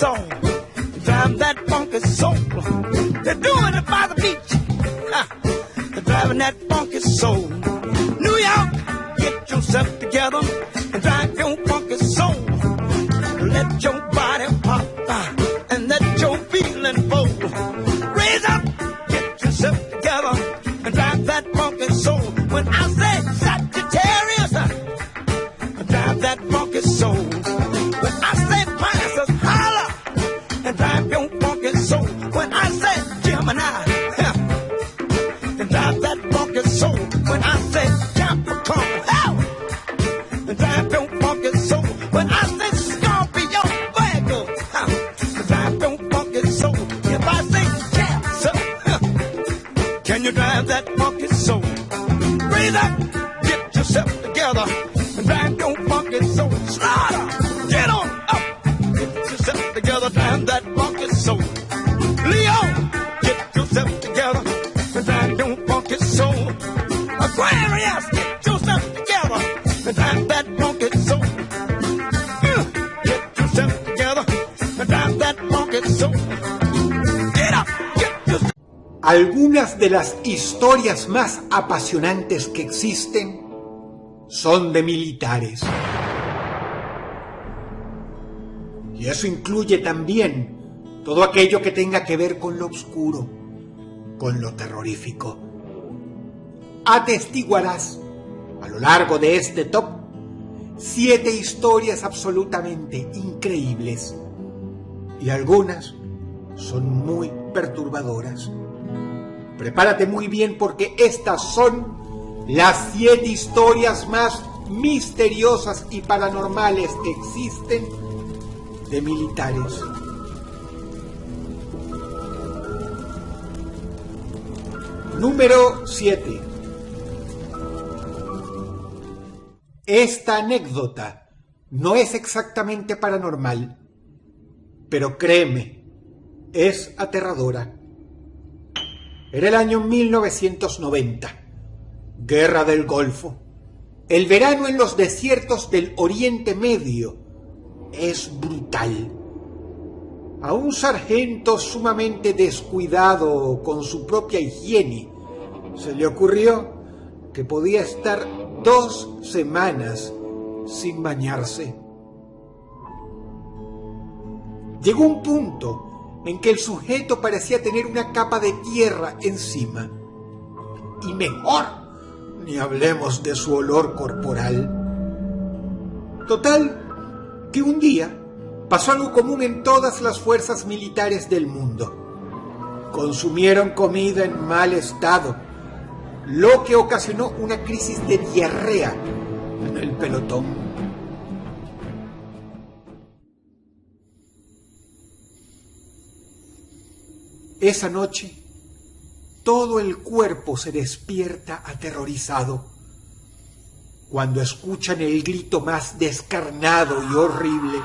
song. Drive that funky soul. They're doing it by the beach. They're driving that funky soul. New York, get yourself together and drive your funky soul. Let your body pop and let your feeling flow. Raise up, get yourself together and drive that funky soul. When I say Sagittarius, drive that funky soul. When I say Pisces, holler and drive your funky soul. When I say Gemini, drive that funky soul. When I say Capricorn, drive your funky soul. When I say Scorpio, Virgo, drive your funky soul. If I say Cancer, can you drive that funky soul? Raise up, get yourself together, and drive your funky soul. Slaughter, get on up, get yourself together, drive that funky soul. Leo, get yourself together, and drive your funky soul. Aquarius, get yourself together, and drive that funky soul. Get yourself together, and drive that funky soul. Get up, get yourself. Algunas de las historias más apasionantes que existen son de militares. Y eso incluye también todo aquello que tenga que ver con lo oscuro, con lo terrorífico. Atestiguarás a lo largo de este top 7 historias absolutamente increíbles, y algunas son muy perturbadoras. Prepárate muy bien porque estas son las 7 historias más misteriosas y paranormales que existen de militares. Número 7. Esta anécdota no es exactamente paranormal, pero créeme, es aterradora. Era el año 1990, Guerra del Golfo. El verano en los desiertos del Oriente Medio es brutal. A un sargento sumamente descuidado con su propia higiene se le ocurrió que podía estar 2 semanas sin bañarse. Llegó un punto en que el sujeto parecía tener una capa de tierra encima. Y mejor, ni hablemos de su olor corporal. Total, que un día pasó algo común en todas las fuerzas militares del mundo. Consumieron comida en mal estado, lo que ocasionó una crisis de diarrea en el pelotón. Esa noche, todo el cuerpo se despierta aterrorizado cuando escuchan el grito más descarnado y horrible.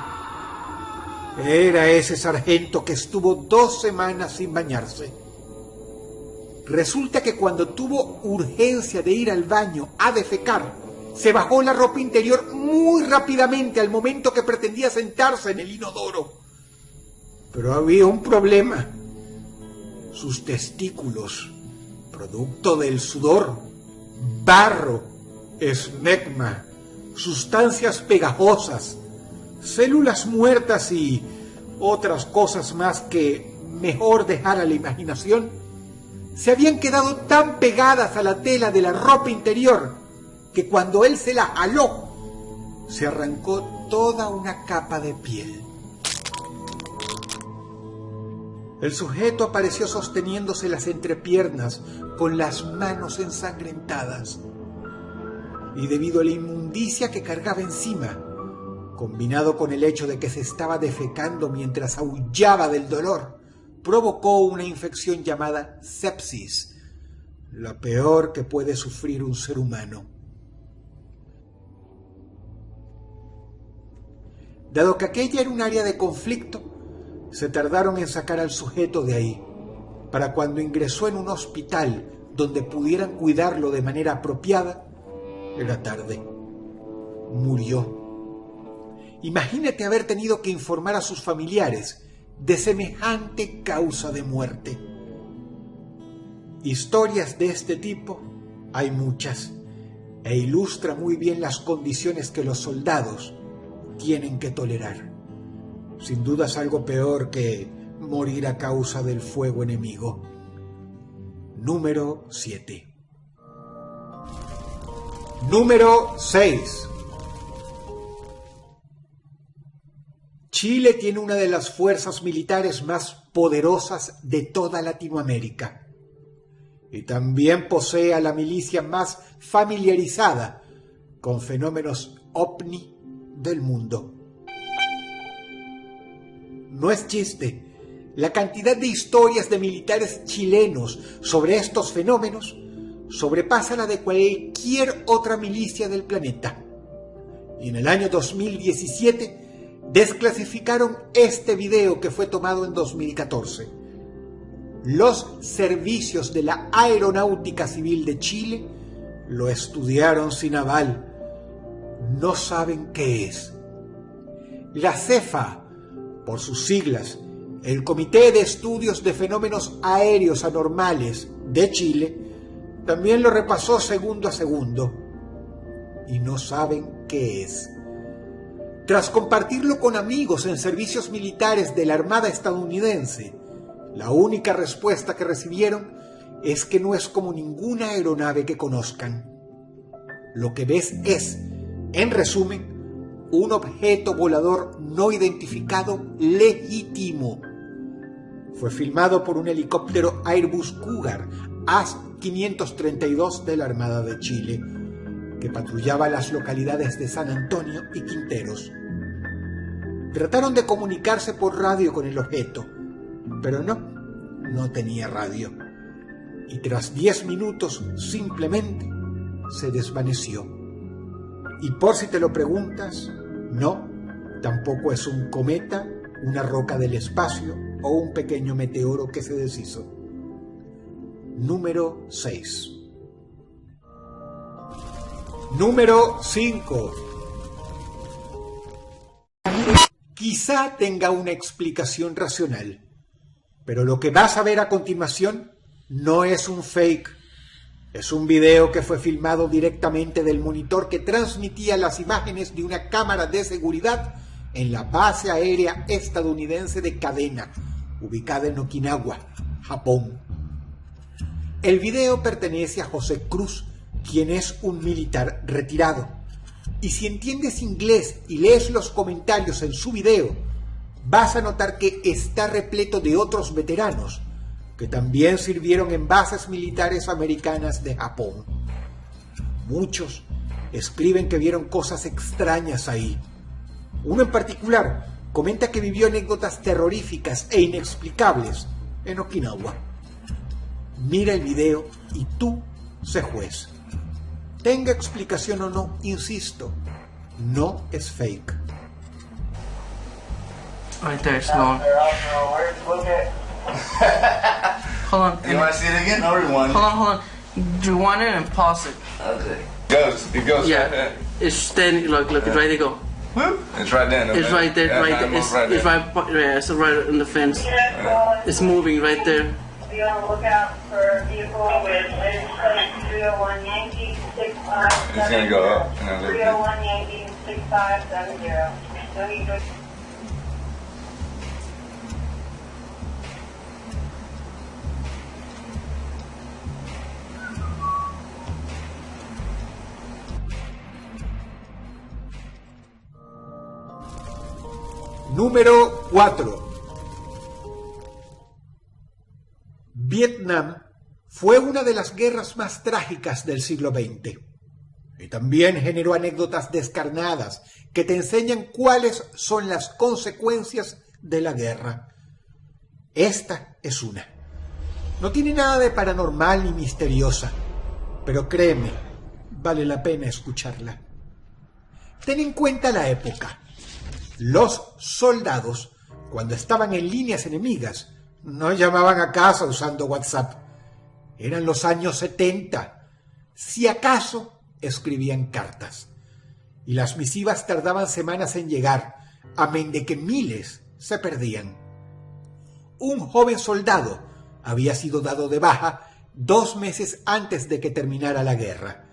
Era ese sargento que estuvo 2 semanas sin bañarse. Resulta que cuando tuvo urgencia de ir al baño a defecar, se bajó la ropa interior muy rápidamente al momento que pretendía sentarse en el inodoro. Pero había un problema. Sus testículos, producto del sudor, barro, esmegma, sustancias pegajosas, células muertas y otras cosas más que mejor dejar a la imaginación, se habían quedado tan pegadas a la tela de la ropa interior que cuando él se la jaló, se arrancó toda una capa de piel. El sujeto apareció sosteniéndose las entrepiernas con las manos ensangrentadas, y debido a la inmundicia que cargaba encima, combinado con el hecho de que se estaba defecando mientras aullaba del dolor, provocó una infección llamada sepsis, la peor que puede sufrir un ser humano. Dado que aquella era un área de conflicto, se tardaron en sacar al sujeto de ahí, para cuando ingresó en un hospital donde pudieran cuidarlo de manera apropiada, era tarde. Murió. Imagínate haber tenido que informar a sus familiares de semejante causa de muerte. Historias de este tipo hay muchas, e ilustra muy bien las condiciones que los soldados tienen que tolerar. Sin duda es algo peor que morir a causa del fuego enemigo. Número 7. Número 6. Chile tiene una de las fuerzas militares más poderosas de toda Latinoamérica y también posee a la milicia más familiarizada con fenómenos ovni del mundo. No es chiste, la cantidad de historias de militares chilenos sobre estos fenómenos sobrepasa la de cualquier otra milicia del planeta. Y en el año 2017 desclasificaron este video que fue tomado en 2014. Los servicios de la Aeronáutica Civil de Chile lo estudiaron sin aval. No saben qué es. La CEFA, por sus siglas, el Comité de Estudios de Fenómenos Aéreos Anormales de Chile, también lo repasó segundo a segundo y no saben qué es. Tras compartirlo con amigos en servicios militares de la Armada estadounidense, la única respuesta que recibieron es que no es como ninguna aeronave que conozcan. Lo que ves es, en resumen, un objeto volador no identificado legítimo. Fue filmado por un helicóptero Airbus Cougar AS-532 de la Armada de Chile, que patrullaba las localidades de San Antonio y Quinteros. Trataron de comunicarse por radio con el objeto, pero no tenía radio. Y tras 10 minutos simplemente se desvaneció. Y por si te lo preguntas, no, tampoco es un cometa, una roca del espacio o un pequeño meteoro que se deshizo. Número 6. Número 5. Quizá tenga una explicación racional, pero lo que vas a ver a continuación no es un fake. Es un video que fue filmado directamente del monitor que transmitía las imágenes de una cámara de seguridad en la base aérea estadounidense de Kadena, ubicada en Okinawa, Japón. El video pertenece a José Cruz, quien es un militar retirado. Y si entiendes inglés y lees los comentarios en su video, vas a notar que está repleto de otros veteranos que también sirvieron en bases militares americanas de Japón. Muchos escriben que vieron cosas extrañas ahí. Uno en particular comenta que vivió anécdotas terroríficas e inexplicables en Okinawa. Mira el video y tú sé juez. Tenga explicación o no, insisto, no es fake. Right there, slow. Hold on. You want to see it again? No, rewind. Hold on. Rewind it and pause it. Okay. It goes Yeah. right there. It's standing. Look, it's right there. Go. Whoop. It's right there. It's right there. Yeah, Right there. I'm It's right there. it's right in the fence. It's moving right there. Be on the lookout for a vehicle with legislation 301 Yankee 6570. It's gonna go up and then look. 301 Yankee 6570. No need to. Número 4. Vietnam fue una de las guerras más trágicas del siglo XX y también generó anécdotas descarnadas que te enseñan cuáles son las consecuencias de la guerra. Esta es una. No tiene nada de paranormal ni misteriosa, pero créeme, vale la pena escucharla. Ten en cuenta la época. Los soldados, cuando estaban en líneas enemigas, no llamaban a casa usando WhatsApp. Eran los años 70. Si acaso, escribían cartas. Y las misivas tardaban semanas en llegar, amén de que miles se perdían. Un joven soldado había sido dado de baja 2 meses antes de que terminara la guerra.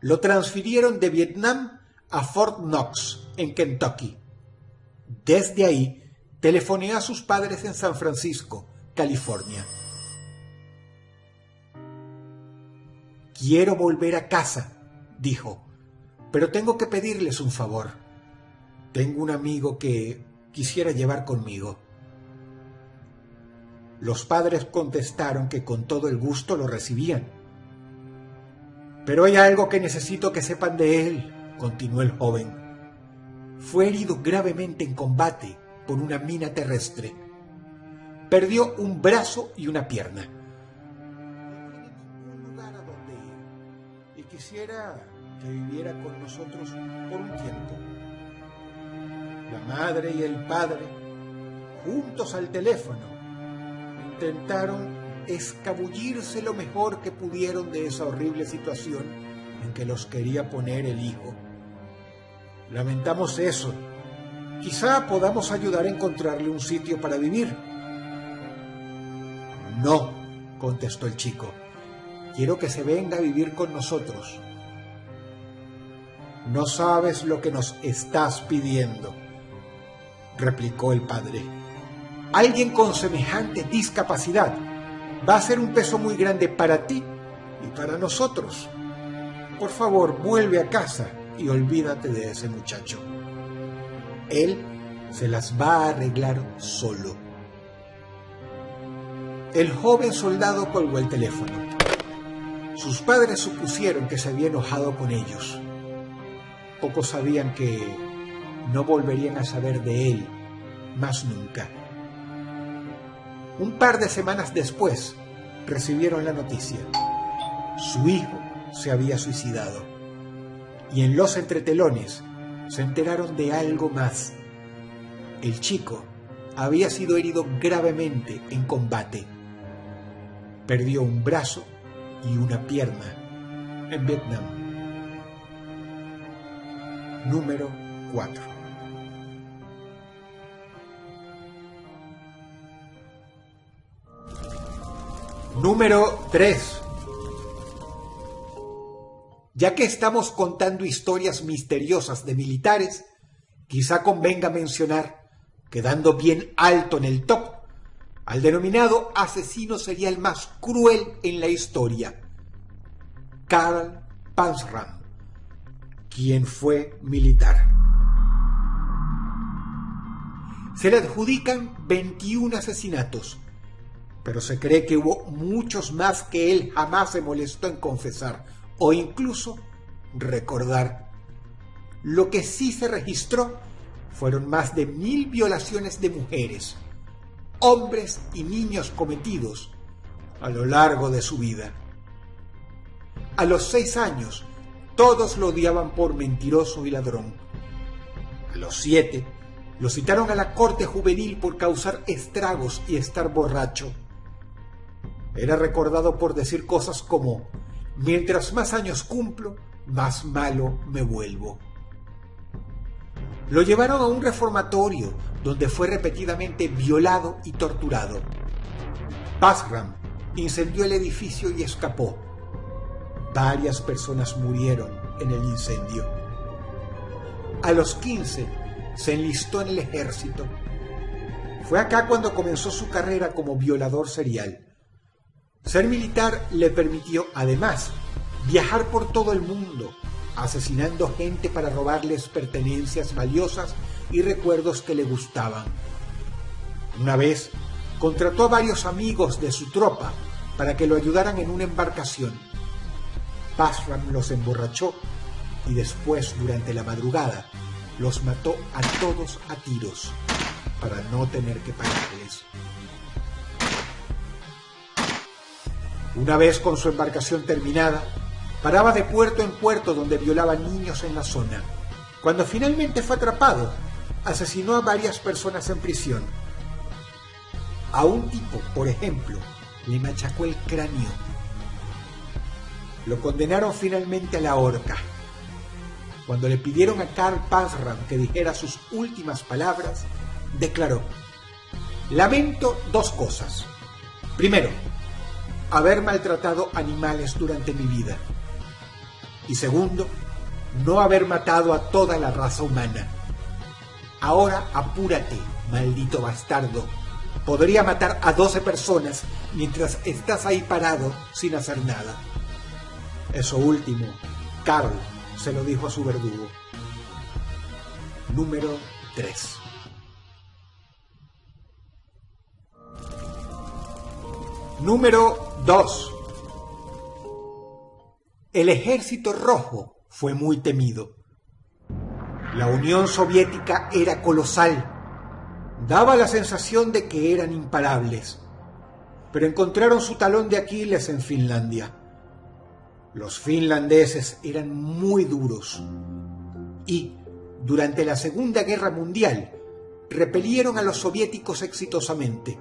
Lo transfirieron de Vietnam a Fort Knox, en Kentucky. Desde ahí, telefoneó a sus padres en San Francisco, California. «Quiero volver a casa», dijo, «pero tengo que pedirles un favor. Tengo un amigo que quisiera llevar conmigo». Los padres contestaron que con todo el gusto lo recibían. «Pero hay algo que necesito que sepan de él», continuó el joven. «Fue herido gravemente en combate por una mina terrestre. Perdió un brazo y una pierna. No tiene ningún lugar a donde ir y quisiera que viviera con nosotros por un tiempo». La madre y el padre, juntos al teléfono, intentaron escabullirse lo mejor que pudieron de esa horrible situación en que los quería poner el hijo. «Lamentamos eso. Quizá podamos ayudar a encontrarle un sitio para vivir». «No», contestó el chico. «Quiero que se venga a vivir con nosotros». «No sabes lo que nos estás pidiendo», replicó el padre. «Alguien con semejante discapacidad va a ser un peso muy grande para ti y para nosotros. Por favor, vuelve a casa y olvídate de ese muchacho. Él se las va a arreglar solo». El joven soldado colgó el teléfono. Sus padres supusieron que se había enojado con ellos. Pocos sabían que no volverían a saber de él más nunca. Un par de semanas después, recibieron la noticia. Su hijo se había suicidado. Y en los entretelones se enteraron de algo más. El chico había sido herido gravemente en combate. Perdió un brazo y una pierna en Vietnam. Número 4. Número 3. Ya que estamos contando historias misteriosas de militares, quizá convenga mencionar, quedando bien alto en el top, al denominado asesino serial más cruel en la historia, Carl Panzram, quien fue militar. Se le adjudican 21 asesinatos, pero se cree que hubo muchos más que él jamás se molestó en confesar o incluso recordar. Lo que sí se registró fueron más de 1000 violaciones de mujeres, hombres y niños cometidos a lo largo de su vida. A los 6 años, todos lo odiaban por mentiroso y ladrón. A los 7, lo citaron a la corte juvenil por causar estragos y estar borracho. Era recordado por decir cosas como: «Mientras más años cumplo, más malo me vuelvo». Lo llevaron a un reformatorio donde fue repetidamente violado y torturado. Panzram incendió el edificio y escapó. Varias personas murieron en el incendio. A los 15 se enlistó en el ejército. Fue acá cuando comenzó su carrera como violador serial. Ser militar le permitió, además, viajar por todo el mundo, asesinando gente para robarles pertenencias valiosas y recuerdos que le gustaban. Una vez, contrató a varios amigos de su tropa para que lo ayudaran en una embarcación. Panzram los emborrachó y después, durante la madrugada, los mató a todos a tiros para no tener que pagarles. Una vez con su embarcación terminada, paraba de puerto en puerto donde violaba niños en la zona. Cuando finalmente fue atrapado, asesinó a varias personas en prisión. A un tipo, por ejemplo, le machacó el cráneo. Lo condenaron finalmente a la horca. Cuando le pidieron a Carl Panzram que dijera sus últimas palabras, declaró: Lamento dos cosas. Primero, haber maltratado animales durante mi vida. Y segundo, no haber matado a toda la raza humana. Ahora apúrate, maldito bastardo. Podría matar a 12 personas mientras estás ahí parado sin hacer nada. Eso último, Carl se lo dijo a su verdugo. Número 3. Número 2. El Ejército Rojo fue muy temido. La Unión Soviética era colosal. Daba la sensación de que eran imparables. Pero encontraron su talón de Aquiles en Finlandia. Los finlandeses eran muy duros. Y, durante la Segunda Guerra Mundial, repelieron a los soviéticos exitosamente.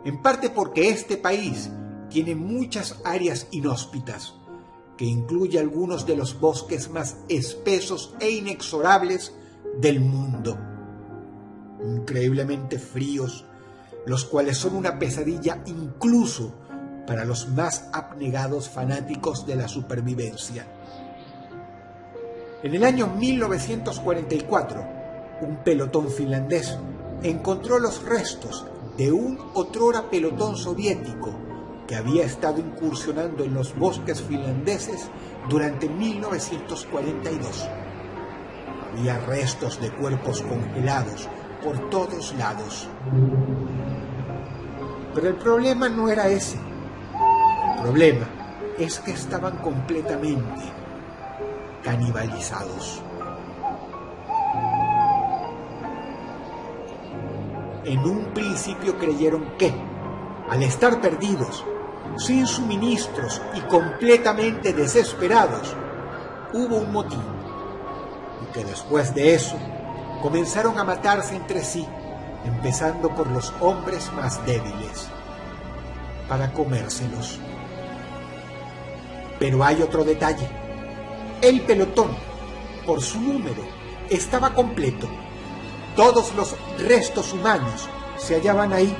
En parte porque este país tiene muchas áreas inhóspitas, que incluye algunos de los bosques más espesos e inexorables del mundo. Increíblemente fríos, los cuales son una pesadilla incluso para los más abnegados fanáticos de la supervivencia. En el año 1944, un pelotón finlandés encontró los restos de un otrora pelotón soviético que había estado incursionando en los bosques finlandeses durante 1942. Había restos de cuerpos congelados por todos lados. Pero el problema no era ese. El problema es que estaban completamente canibalizados. En un principio creyeron que, al estar perdidos, sin suministros y completamente desesperados, hubo un motín, y que después de eso comenzaron a matarse entre sí, empezando por los hombres más débiles, para comérselos. Pero hay otro detalle. El pelotón, por su número, estaba completo. Todos los restos humanos se hallaban ahí.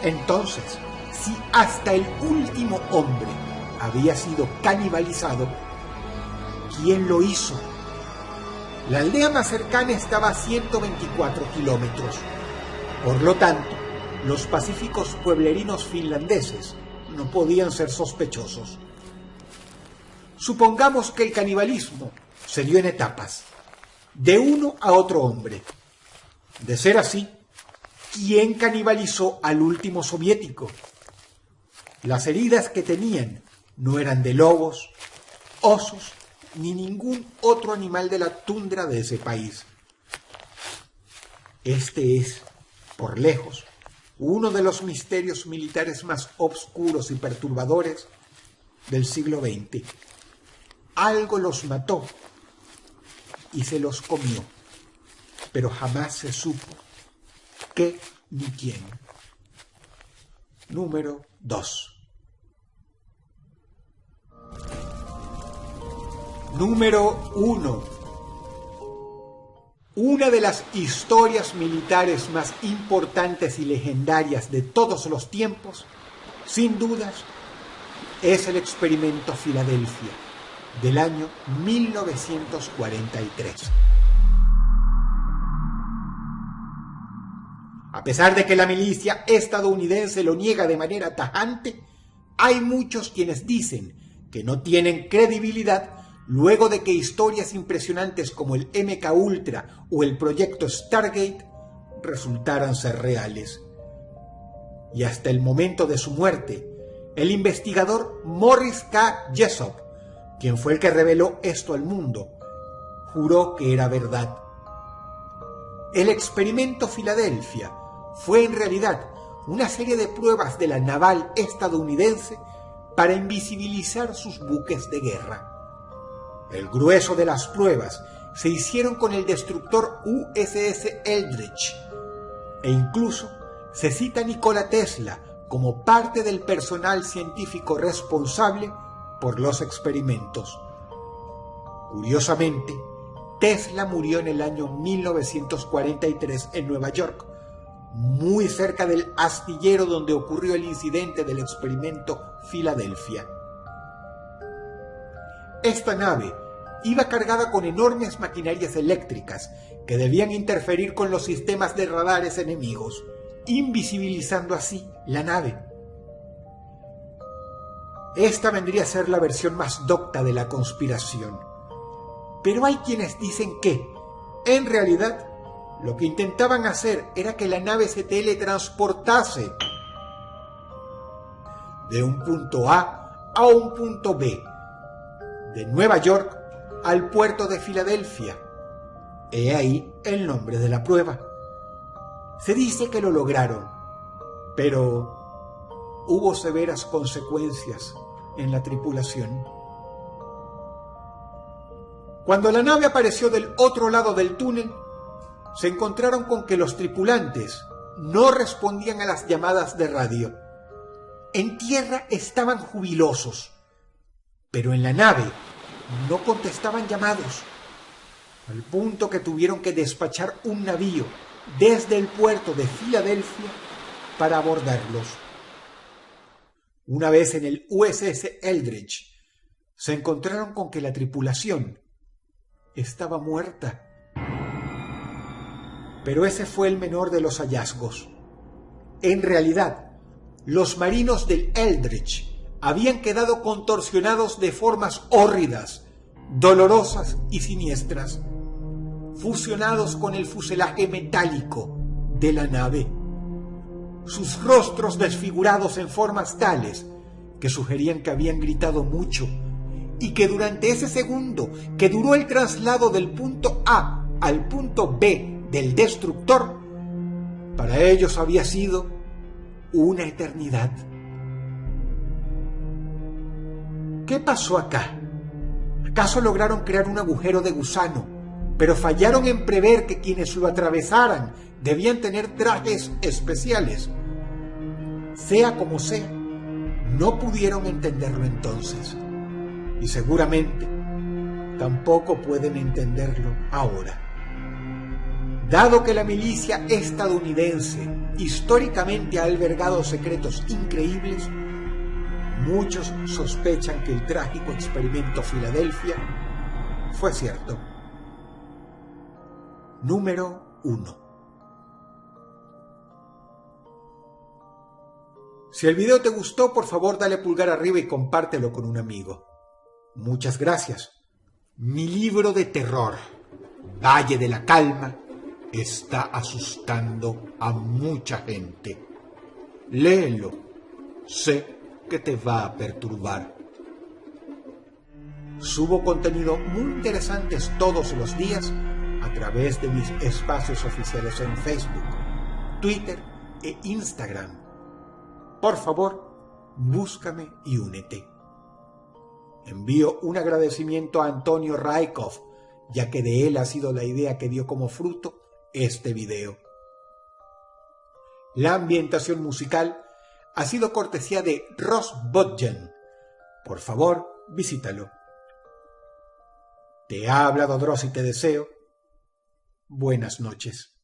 Entonces, si hasta el último hombre había sido canibalizado, ¿quién lo hizo? La aldea más cercana estaba a 124 kilómetros. Por lo tanto, los pacíficos pueblerinos finlandeses no podían ser sospechosos. Supongamos que el canibalismo se dio en etapas, de uno a otro hombre. De ser así, ¿quién canibalizó al último soviético? Las heridas que tenían no eran de lobos, osos, ni ningún otro animal de la tundra de ese país. Este es, por lejos, uno de los misterios militares más obscuros y perturbadores del siglo XX. Algo los mató y se los comió, pero jamás se supo qué ni quién. Número 2. Número 1. Una de las historias militares más importantes y legendarias de todos los tiempos, sin dudas, es el experimento Filadelfia, del año 1943. A pesar de que la milicia estadounidense lo niega de manera tajante, hay muchos quienes dicen que no tienen credibilidad luego de que historias impresionantes como el MK Ultra o el proyecto Stargate resultaran ser reales. Y hasta el momento de su muerte, el investigador Morris K. Jessop, quien fue el que reveló esto al mundo, juró que era verdad. El experimento Filadelfia fue en realidad una serie de pruebas de la naval estadounidense para invisibilizar sus buques de guerra. El grueso de las pruebas se hicieron con el destructor USS Eldridge, e incluso se cita a Nikola Tesla como parte del personal científico responsable por los experimentos. Curiosamente, Tesla murió en el año 1943 en Nueva York, muy cerca del astillero donde ocurrió el incidente del experimento Filadelfia. Esta nave iba cargada con enormes maquinarias eléctricas que debían interferir con los sistemas de radares enemigos, invisibilizando así la nave. Esta vendría a ser la versión más docta de la conspiración. Pero hay quienes dicen que, en realidad, lo que intentaban hacer era que la nave se teletransportase de un punto A a un punto B, de Nueva York al puerto de Filadelfia. He ahí el nombre de la prueba. Se dice que lo lograron, pero hubo severas consecuencias en la tripulación. Cuando la nave apareció del otro lado del túnel, se encontraron con que los tripulantes no respondían a las llamadas de radio. En tierra estaban jubilosos, pero en la nave no contestaban llamados, al punto que tuvieron que despachar un navío desde el puerto de Filadelfia para abordarlos. Una vez en el USS Eldridge, se encontraron con que la tripulación estaba muerta. Pero ese fue el menor de los hallazgos. En realidad, los marinos del Eldridge habían quedado contorsionados de formas hórridas, dolorosas y siniestras, fusionados con el fuselaje metálico de la nave. Sus rostros desfigurados en formas tales que sugerían que habían gritado mucho y que durante ese segundo que duró el traslado del punto A al punto B del destructor, para ellos había sido una eternidad. ¿Qué pasó acá? ¿Acaso lograron crear un agujero de gusano, pero fallaron en prever que quienes lo atravesaran debían tener trajes especiales? Sea como sea, no pudieron entenderlo entonces, y seguramente tampoco pueden entenderlo ahora. Dado que la milicia estadounidense históricamente ha albergado secretos increíbles, muchos sospechan que el trágico experimento Filadelfia fue cierto. Número 1. Si el video te gustó, por favor dale pulgar arriba y compártelo con un amigo. Muchas gracias. Mi libro de terror, Valle de la Calma, está asustando a mucha gente. Léelo. Sé que te va a perturbar. Subo contenido muy interesantes todos los días a través de mis espacios oficiales en Facebook, Twitter e Instagram. Por favor, búscame y únete. Envío un agradecimiento a Antonio Raikov, ya que de él ha sido la idea que dio como fruto este video. La ambientación musical ha sido cortesía de Ross Bodgen. Por favor, visítalo. Te ha hablado Dross y te deseo buenas noches.